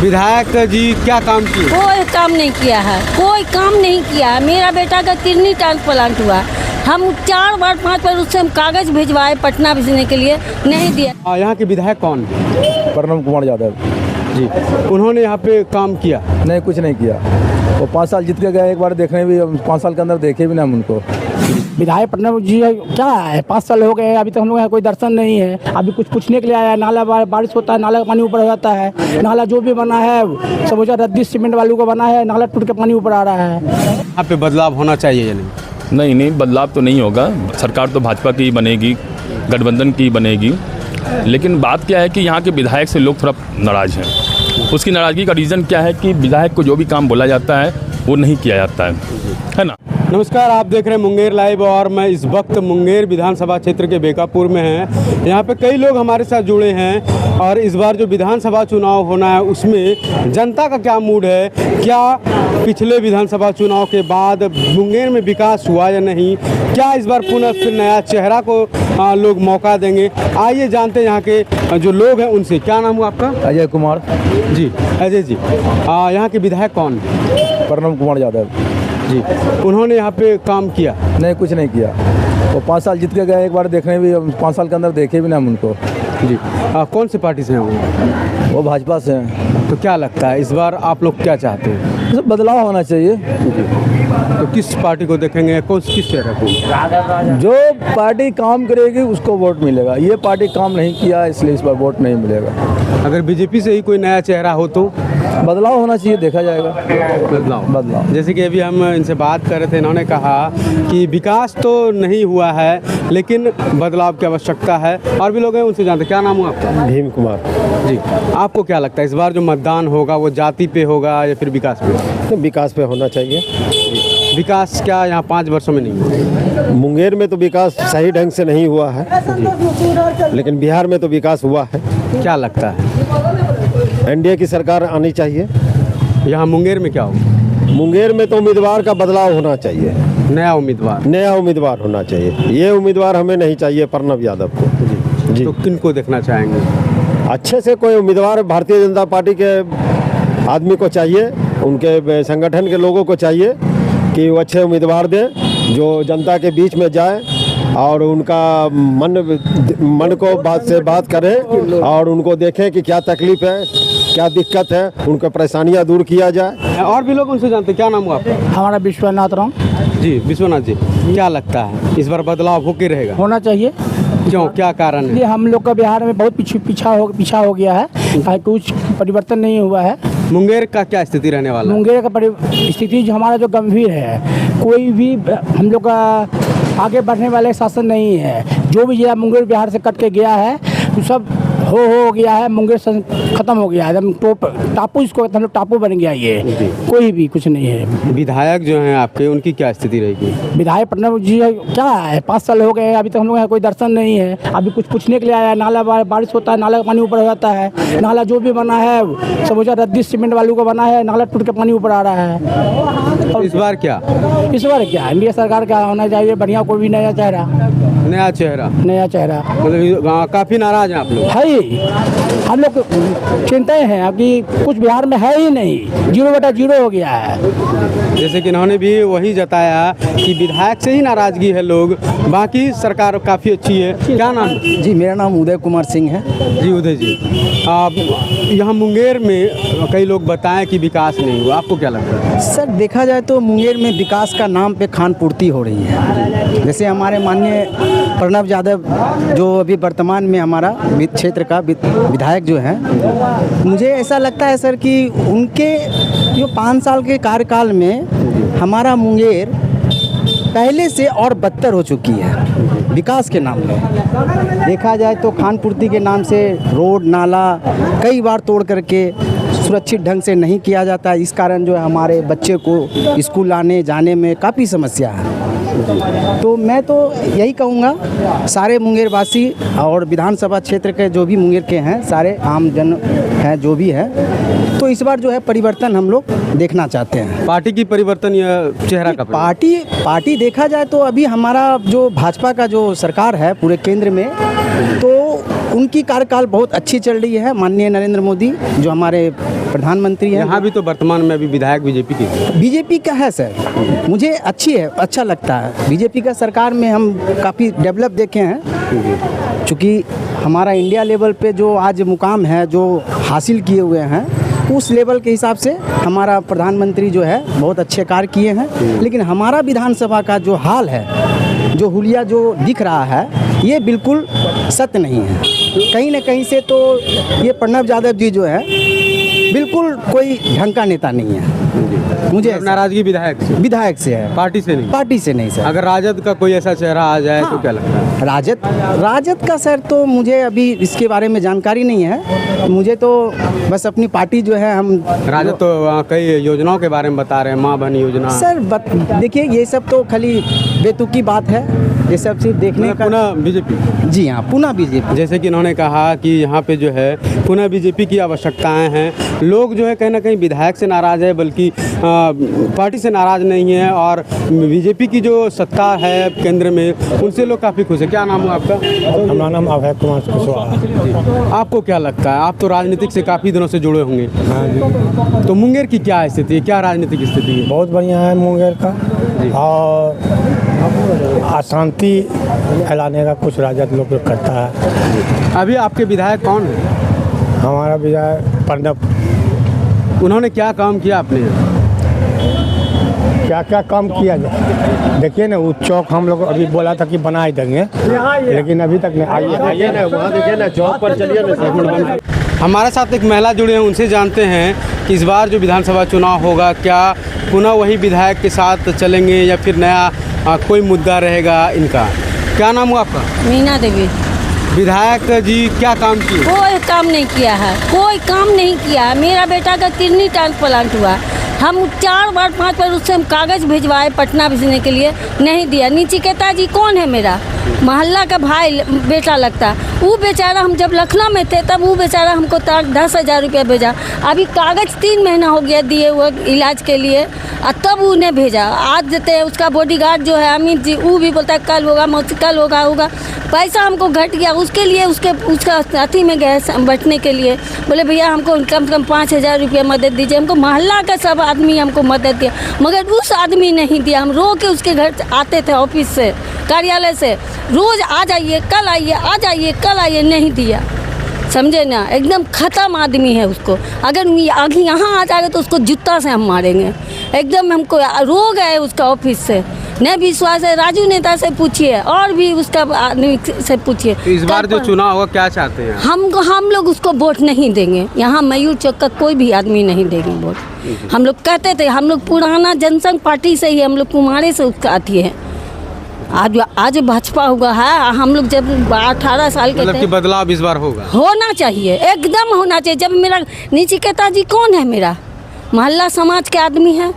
विधायक जी क्या काम किए? कोई काम नहीं किया है, कोई काम नहीं किया है। मेरा बेटा का किडनी ट्रांसप्लांट हुआ, हम 4 बार 5 बार उससे हम कागज भिजवाए पटना भेजने के लिए, नहीं दिया। यहाँ के विधायक कौन है? प्रणव कुमार यादव जी, उन्होंने यहाँ पे काम किया? नहीं, कुछ नहीं किया। वो 5 साल जीत के गए, एक बार देखने भी 5 साल के अंदर देखे भी ना हम उनको। विधायक प्रणव जी क्या है, 5 साल हो गए, अभी तक हम लोग यहाँ कोई दर्शन नहीं है। अभी कुछ पूछने के लिए आया है, नाला बारिश होता है, नाला का पानी ऊपर हो जाता है, नाला जो भी बना है सब रद्दी सीमेंट वालों का बना है, नाला टूट के पानी ऊपर आ रहा है। यहाँ पे बदलाव होना चाहिए या नहीं? नहीं, बदलाव तो नहीं होगा। सरकार तो भाजपा की बनेगी, गठबंधन की बनेगी, लेकिन बात क्या है कि यहाँ के विधायक से लोग थोड़ा नाराज़ हैं। उसकी नाराज़गी का रीज़न क्या है कि विधायक को जो भी काम बोला जाता है वो नहीं किया जाता है ना। नमस्कार, आप देख रहे हैं मुंगेर लाइव और मैं इस वक्त मुंगेर विधानसभा क्षेत्र के बेकापुर में हैं। यहाँ पे कई लोग हमारे साथ जुड़े हैं और इस बार जो विधानसभा चुनाव होना है उसमें जनता का क्या मूड है, क्या पिछले विधानसभा चुनाव के बाद मुंगेर में विकास हुआ या नहीं, क्या इस बार पुनः फिर नया चेहरा को लोग मौका देंगे। आइए जानते हैं यहाँ के जो लोग हैं उनसे। क्या नाम हुआ आपका? अजय कुमार जी। अजय जी, यहाँ के विधायक कौन है? प्रणव कुमार यादव जी, उन्होंने यहाँ पे काम किया? नहीं, कुछ नहीं किया। वो 5 साल जीत के गए, एक बार देखने भी 5 साल के अंदर देखे भी ना हम उनको। जी, कौन से पार्टी से हैं वो भाजपा से हैं। तो क्या लगता है इस बार आप लोग क्या चाहते हैं? सब बदलाव होना चाहिए। तो किस पार्टी को देखेंगे, किस चेहरे को? जो पार्टी काम करेगी उसको वोट मिलेगा। ये पार्टी काम नहीं किया इसलिए इस बार वोट नहीं मिलेगा। अगर बीजेपी से ही कोई नया चेहरा हो तो बदलाव होना चाहिए, देखा जाएगा। बदलाव जैसे कि अभी हम इनसे बात कर रहे थे, इन्होंने कहा कि विकास तो नहीं हुआ है लेकिन बदलाव की आवश्यकता है। और भी लोग हैं, उनसे जानते। क्या नाम हुआ आपका? भीम कुमार जी, आपको क्या लगता है इस बार जो मतदान होगा वो जाति पे होगा या फिर विकास पे? तो विकास पे होना चाहिए। विकास क्या यहाँ 5 वर्षों में नहीं हुआ? मुंगेर में तो विकास सही ढंग से नहीं हुआ है, लेकिन बिहार में तो विकास हुआ है। क्या लगता है एनडीए की सरकार आनी चाहिए। यहाँ मुंगेर में क्या होगा? मुंगेर में तो उम्मीदवार का बदलाव होना चाहिए, नया उम्मीदवार होना चाहिए। ये उम्मीदवार हमें नहीं चाहिए प्रणव यादव को। जी, तो किन को देखना चाहेंगे? अच्छे से कोई उम्मीदवार भारतीय जनता पार्टी के आदमी को चाहिए, उनके संगठन के लोगों को चाहिए कि वो अच्छे उम्मीदवार दें जो जनता के बीच में जाए और उनका मन को बात से बात करें और उनको देखें कि क्या तकलीफ है, क्या दिक्कत है, उनकी परेशानियां दूर किया जाए। और भी लोग उनसे जानते। क्या नाम हुआ आपका? हमारा विश्वनाथ राम जी। विश्वनाथ जी, क्या लगता है इस बार बदलाव होके रहेगा? होना चाहिए। क्यों, क्या कारण है? ये हम लोग का बिहार में बहुत पीछा हो गया है, कुछ परिवर्तन नहीं हुआ है। मुंगेर का क्या स्थिति रहने वाला है? मुंगेर का स्थिति जो हमारा जो गंभीर है, कोई भी हम लोग का आगे बढ़ने वाले शासन नहीं है। जो भी जिला मुंगेर बिहार से कट के गया है तो सब हो गया है। मुंगेर खत्म हो गया है, एकदम टापू, इसको हम लोग टापू बन गया। ये कोई भी कुछ नहीं है। विधायक जो हैं आपके, उनकी क्या स्थिति रहेगी? विधायक प्रणव जी क्या है, 5 साल हो गए, अभी तक हम लोग यहाँ कोई दर्शन नहीं है। अभी कुछ पूछने के लिए आया है, नाला बारिश होता है, नाला का पानी ऊपर हो जाता है, नाला जो भी बना है सब रद्दी सीमेंट वालों का बना है, नाला टूट के पानी ऊपर आ रहा है। और इस बार क्या एनडीए सरकार का होना चाहिए, बढ़िया कोई भी नया चेहरा। मतलब काफी नाराज हैं आप लोग? है ही, हम लोग चिंताएं हैं कि कुछ बिहार में है ही नहीं, 0/0 हो गया है। जैसे कि इन्होंने भी वही जताया कि विधायक से ही नाराजगी है लोग, बाकी सरकार काफ़ी अच्छी है। क्या नाम? जी, मेरा नाम उदय कुमार सिंह है। जी उदय जी, आप यहाँ मुंगेर में कई लोग बताएं कि विकास नहीं हुआ, आपको क्या लगता है? सर, देखा जाए तो मुंगेर में विकास का नाम पे खान पूर्ति हो रही है। जैसे हमारे माननीय प्रणव यादव जो अभी वर्तमान में हमारा क्षेत्र का विधायक जो है, मुझे ऐसा लगता है सर कि उनके जो 5 साल के कार्यकाल में हमारा मुंगेर पहले से और बदतर हो चुकी है। विकास के नाम पे देखा जाए तो खान पूर्ति के नाम से रोड नाला कई बार तोड़ करके सुरक्षित ढंग से नहीं किया जाता। इस कारण जो है हमारे बच्चे को स्कूल आने जाने में काफ़ी समस्या है। तो मैं तो यही कहूँगा सारे मुंगेरवासी और विधानसभा क्षेत्र के जो भी मुंगेर के हैं, सारे आम जन हैं जो भी है, तो इस बार जो है परिवर्तन हम लोग देखना चाहते हैं। पार्टी की परिवर्तन या चेहरा का? पार्टी देखा जाए तो अभी हमारा जो भाजपा का जो सरकार है पूरे केंद्र में, तो उनकी कार्यकाल बहुत अच्छी चल रही है। माननीय नरेंद्र मोदी जो हमारे प्रधानमंत्री हैं। यहाँ भी तो वर्तमान में अभी विधायक बीजेपी के हैं। बीजेपी का है सर, मुझे अच्छी है, अच्छा लगता है। बीजेपी का सरकार में हम काफ़ी डेवलप देखे हैं, चूँकि हमारा इंडिया लेवल पे जो आज मुकाम है जो हासिल किए हुए हैं, उस लेवल के हिसाब से हमारा प्रधानमंत्री जो है बहुत अच्छे कार्य किए हैं। लेकिन हमारा विधानसभा का जो हाल है, जो हुलिया जो दिख रहा है, ये बिल्कुल सत्य नहीं है। कहीं न कहीं से तो ये प्रणब यादव जी जो है बिल्कुल कोई ढंग का नेता नहीं है। मुझे नाराजगी विधायक से है, पार्टी से नहीं। पार्टी से नहीं सर। अगर राजद का कोई ऐसा चेहरा आ जाए तो क्या लगता है? राजद का सर तो मुझे अभी इसके बारे में जानकारी नहीं है। मुझे तो बस अपनी पार्टी जो है, हम राजद तो कई योजनाओं के बारे में बता रहे हैं, माँ बहन योजना। सर देखिए, ये सब तो खाली बेतुकी बात है, ये सब सिर्फ देखने का। पुनः बीजेपी, जी हाँ, पुनः बीजेपी। जैसे कि इन्होंने कहा कि यहाँ पे जो है पुनः बीजेपी की आवश्यकताएं हैं। लोग जो है कहीं ना कहीं विधायक से नाराज़ है, बल्कि पार्टी से नाराज़ नहीं है, और बीजेपी की जो सत्ता है केंद्र में, उनसे लोग काफ़ी खुश है। क्या नाम है आपका? हमारा नाम अभय कुमार कुशवाहा। आपको क्या लगता है? आप तो राजनीतिक से काफ़ी दिनों से जुड़े होंगे। हाँ जी। तो मुंगेर की क्या स्थिति है, क्या राजनीतिक स्थिति है? बहुत बढ़िया है मुंगेर का, और अशांति फैलाने का कुछ राजद लोग करता है। अभी आपके विधायक कौन है? हमारा विधायक प्रणब। उन्होंने क्या काम किया आपने? क्या क्या काम किया जाए, देखिए ना, वो चौक हम लोग अभी बोला था कि बना ही देंगे, लेकिन अभी तक नहीं। आइए ना, वहाँ देखिए ना, चौक पर चलिए ना। हमारे साथ एक महिला जुड़े हैं, उनसे जानते हैं कि इस बार जो विधानसभा चुनाव होगा, क्या पुनः वही विधायक के साथ चलेंगे या फिर नया कोई मुद्दा रहेगा इनका? क्या नाम हुआ आपका? मीना देवी। विधायक जी क्या काम किए? कोई काम नहीं किया है, कोई काम नहीं किया है। मेरा बेटा का किडनी ट्रांसप्लांट हुआ, हम 4 बार 5 बार उससे हम कागज़ भिजवाए पटना भेजने के लिए, नहीं दिया। नचिकेता जी कौन है? मेरा मोहल्ला का भाई बेटा लगता। वो बेचारा, हम जब लखनऊ में थे तब वो बेचारा हमको 10,000 रुपया भेजा। अभी कागज़ 3 महीना हो गया दिए हुए इलाज के लिए, और तब उन्हें भेजा। आज देते हैं उसका बॉडीगार्ड जो है अमित जी, वो भी बोलता है कल होगा, कल होगा। पैसा हमको घट गया, उसके लिए उसका अथी में गए बैठने के लिए, बोले भैया हमको कम से कम 5,000 रुपया मदद दीजिए। हमको मोहल्ला का सब आदमी हमको मदद दिया, मगर उस आदमी नहीं दिया। हम रो के उसके घर आते थे, ऑफिस से, कार्यालय से, रोज़ आ जाइए, कल आइए, आ जाइए, कल आइए, नहीं दिया। समझे ना, एकदम ख़त्म आदमी है उसको। अगर आगे यहाँ आ जाएगा तो उसको जूता से हम मारेंगे। एकदम हमको रो गए उसका ऑफिस से। नहीं विश्वास है, राजू नेता से पूछिए, और भी उसका आदमी से पूछिए। तो इस बार जो चुनाव होगा क्या चाहते हैं? हम लोग उसको वोट नहीं देंगे। यहाँ मयूर चौक का कोई भी आदमी नहीं देंगे वोट। हम लोग कहते थे, हम लोग पुराना जनसंघ पार्टी से ही, हम लोग कुमारे से उसका आती है। आज भाजपा हुआ है, हम लोग जब 18 साल के मतलब कि बदलाव इस बार होना चाहिए, एकदम होना चाहिए। जब मेरा नचिकेता जी कौन है? मेरा मोहल्ला समाज के आदमी है।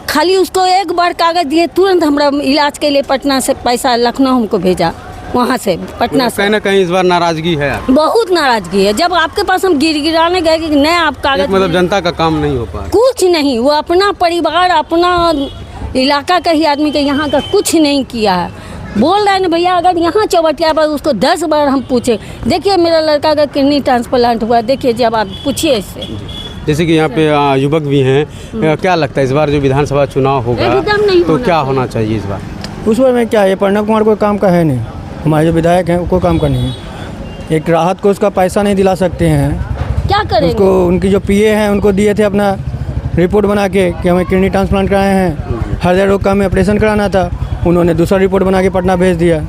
खाली उसको एक बार कागज दिए, तुरंत हमारा इलाज के लिए पटना से पैसा लखनऊ हमको भेजा, वहाँ से पटना से। कहीं ना कहीं इस बार नाराजगी है, बहुत नाराजगी है। जब आपके पास हम गिराने गए कि नहीं आप कागज, मतलब जनता का काम नहीं हो पा, कुछ नहीं। वो अपना परिवार, अपना इलाका का ही आदमी का, यहाँ का कुछ नहीं किया है। बोल रहे हैं ना भैया, अगर यहाँ चौबटिया पर उसको 10 बार हम पूछे, देखिए मेरा लड़का का किडनी ट्रांसप्लांट हुआ, देखिए, जब आप पूछिए इससे। जैसे कि यहाँ पे युवक भी हैं, क्या लगता है इस बार जो विधानसभा चुनाव होगा तो क्या होना चाहिए इस बार? उस बार में क्या है, प्रणब कुमार कोई काम का है नहीं। हमारे जो विधायक हैं कोई काम का नहीं है। एक राहत को उसका पैसा नहीं दिला सकते हैं, क्या करें उसको। उनकी जो पीए हैं उनको दिए थे अपना रिपोर्ट बना के कि हमें किडनी ट्रांसप्लांट कराए हैं, हृदय रोग का हमें ऑपरेशन कराना था। उन्होंने दूसरा रिपोर्ट बना के पटना भेज दिया।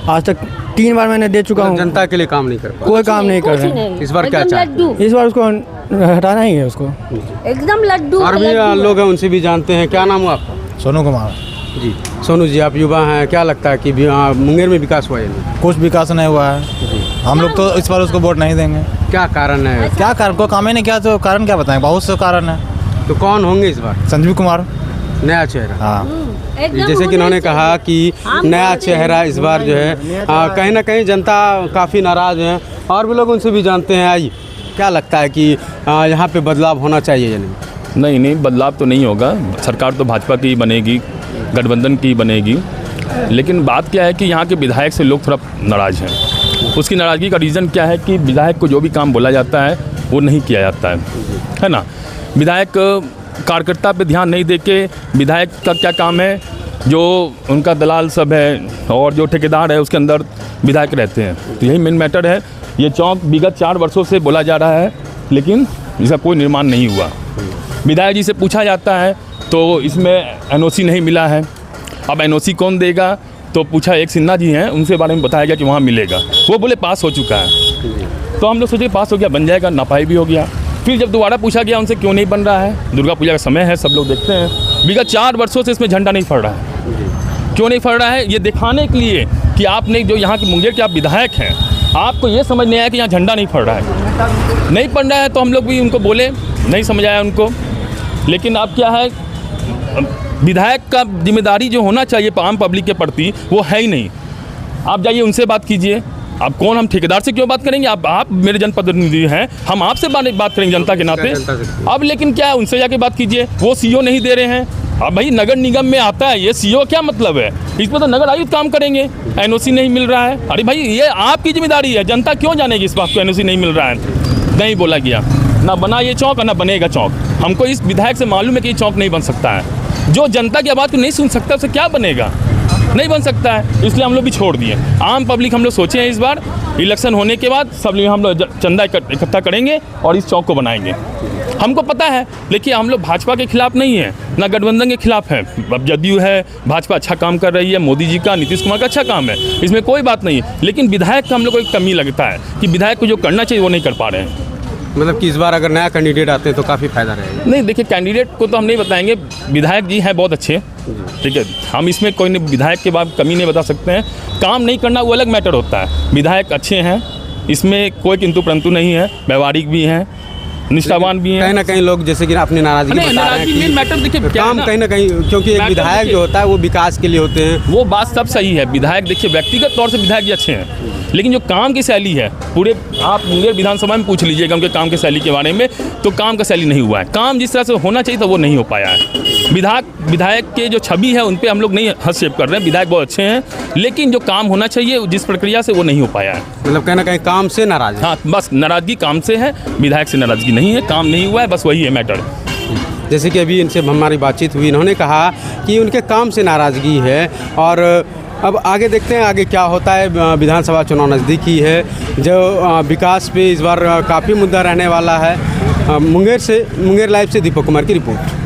आज तक 3 बार मैंने दे चुका हूँ। जनता के लिए काम नहीं कर पा, कोई काम नहीं कर रहे हैं। इस बार क्या चाहते हैं? इस बार उसको हटाना ही है, उसको एकदम लड्डू। और भी लोग हैं, उनसे भी जानते हैं। क्या नाम हुआ आपका? सोनू कुमार जी। सोनू जी, आप युवा हैं, क्या लगता है कि मुंगेर में विकास हुआ है? नहीं, कुछ विकास नहीं हुआ है। हम लोग तो इस बार उसको वोट नहीं देंगे। क्या कारण है? क्या कारण, कोई काम ही नहीं किया, तो कारण क्या बताएं, बहुत से कारण है। तो कौन होंगे इस बार? संजीव कुमार, नया चेहरा। हाँ, जैसे कि इन्होंने कहा कि नया चेहरा इस बार जो है, कहीं ना कहीं जनता काफ़ी नाराज़ है, और भी लोग उनसे भी जानते हैं। आइए, क्या लगता है कि यहाँ पे बदलाव होना चाहिए या नहीं? नहीं, बदलाव तो नहीं होगा। सरकार तो भाजपा की बनेगी, गठबंधन की बनेगी, लेकिन बात क्या है कि यहाँ के विधायक से लोग थोड़ा नाराज़ हैं। उसकी नाराज़गी का रीज़न क्या है कि विधायक को जो भी काम बोला जाता है वो नहीं किया जाता है ना। विधायक कार्यकर्ता पे ध्यान नहीं दे के विधायक का क्या काम है, जो उनका दलाल सब है और जो ठेकेदार है उसके अंदर विधायक रहते हैं। तो यही मेन मैटर है। ये चौक विगत 4 वर्षों से बोला जा रहा है, लेकिन इसका कोई निर्माण नहीं हुआ। विधायक जी से पूछा जाता है तो इसमें NOC नहीं मिला है। अब NOC कौन देगा, तो पूछा, एक सिन्हा जी हैं, उनसे बारे में बताया गया कि वहाँ मिलेगा। वो बोले पास हो चुका है। तो हम लोग सोचे पास हो गया, बन जाएगा, नापाई भी हो गया। फिर जब दोबारा पूछा गया उनसे क्यों नहीं बन रहा है, दुर्गा पूजा का समय है, सब लोग देखते हैं, विगत 4 वर्षों से इसमें झंडा नहीं फड़ रहा है। क्यों नहीं फड़ रहा है, ये दिखाने के लिए कि आपने जो यहाँ के मुंगेर के आप विधायक हैं, आपको ये समझ नहीं आया कि यहाँ झंडा नहीं फड़ रहा है। नहीं पड़ रहा है तो हम लोग भी उनको बोले, नहीं समझ आया उनको। लेकिन अब क्या है, विधायक का जिम्मेदारी जो होना चाहिए आम पब्लिक के प्रति, वो है ही नहीं। आप जाइए उनसे बात कीजिए। अब कौन, हम ठेकेदार से क्यों बात करेंगे? आप मेरे जनप्रतिनिधि हैं, हम आपसे बात करेंगे जनता के नाते। अब लेकिन क्या है, उनसे जाके बात कीजिए। वो CO नहीं दे रहे हैं। अब भाई नगर निगम में आता है, ये CO क्या मतलब है? इसमें तो नगर आयुक्त काम करेंगे। NOC नहीं मिल रहा है। अरे भाई ये आपकी जिम्मेदारी है, जनता क्यों जानेगी इस बात को? NOC नहीं मिल रहा है, नहीं बोला गया, ना बना ये चौक और ना बनेगा चौक। हमको इस विधायक से मालूम है कि ये चौक नहीं बन सकता है। जो जनता की आवाज़ को नहीं सुन सकता उसे क्या बनेगा? नहीं बन सकता है, इसलिए हम लोग भी छोड़ दिए। आम पब्लिक हम लोग सोचे हैं इस बार इलेक्शन होने के बाद सब लोग हम लोग चंदा इकट्ठा करेंगे और इस चौक को बनाएंगे। हमको पता है, देखिए हम लोग भाजपा के खिलाफ नहीं है, ना गठबंधन के खिलाफ है। अब जदयू है, भाजपा अच्छा काम कर रही है, मोदी जी का, नीतीश कुमार का अच्छा काम है, इसमें कोई बात नहीं है। लेकिन विधायक का हम लोग को एक कमी लगता है कि विधायक को जो करना चाहिए वो नहीं कर पा रहे हैं। मतलब कि इस बार अगर नया कैंडिडेट आते हैं तो काफ़ी फायदा रहेगा। नहीं, देखिए कैंडिडेट को तो हम नहीं बताएंगे, विधायक जी हैं बहुत अच्छे, ठीक है, हम इसमें कोई नहीं, विधायक के बाद कमी नहीं बता सकते हैं। काम नहीं करना वो अलग मैटर होता है। विधायक अच्छे हैं, इसमें कोई किंतु परंतु नहीं है, व्यवहारिक भी हैं, निष्ठावान भी हैं। कहीं ना कहीं लोग जैसे कि अपनी नाराजगी बता रहे हैं कि मैटर देखिए काम कहीं ना कहीं, क्योंकि एक विधायक जो होता है वो विकास के लिए होते हैं। वो बात सब सही है। विधायक देखिए व्यक्तिगत तौर से विधायक जी अच्छे हैं, लेकिन जो काम की शैली है, पूरे आप मुंगेर विधानसभा में पूछ लीजिएगा उनके काम की शैली के बारे में, तो काम का शैली नहीं हुआ है। काम जिस तरह से होना चाहिए था वो नहीं हो पाया है। विधायक के जो छवि है उन पर हम लोग नहीं हस्तक्षेप कर रहे हैं, विधायक बहुत अच्छे हैं, लेकिन जो काम होना चाहिए जिस प्रक्रिया से, वो नहीं हो पाया है। मतलब कहीं ना कहीं काम से नाराज है। हाँ, बस नाराजगी काम से है, विधायक से नाराजगी नहीं है, काम नहीं हुआ है, बस वही है मैटर। जैसे कि अभी इनसे हमारी बातचीत हुई, इन्होंने कहा कि उनके काम से नाराज़गी है। और अब आगे देखते हैं आगे क्या होता है। विधानसभा चुनाव नज़दीकी है, जो विकास पे इस बार काफ़ी मुद्दा रहने वाला है। मुंगेर लाइव से दीपक कुमार की रिपोर्ट।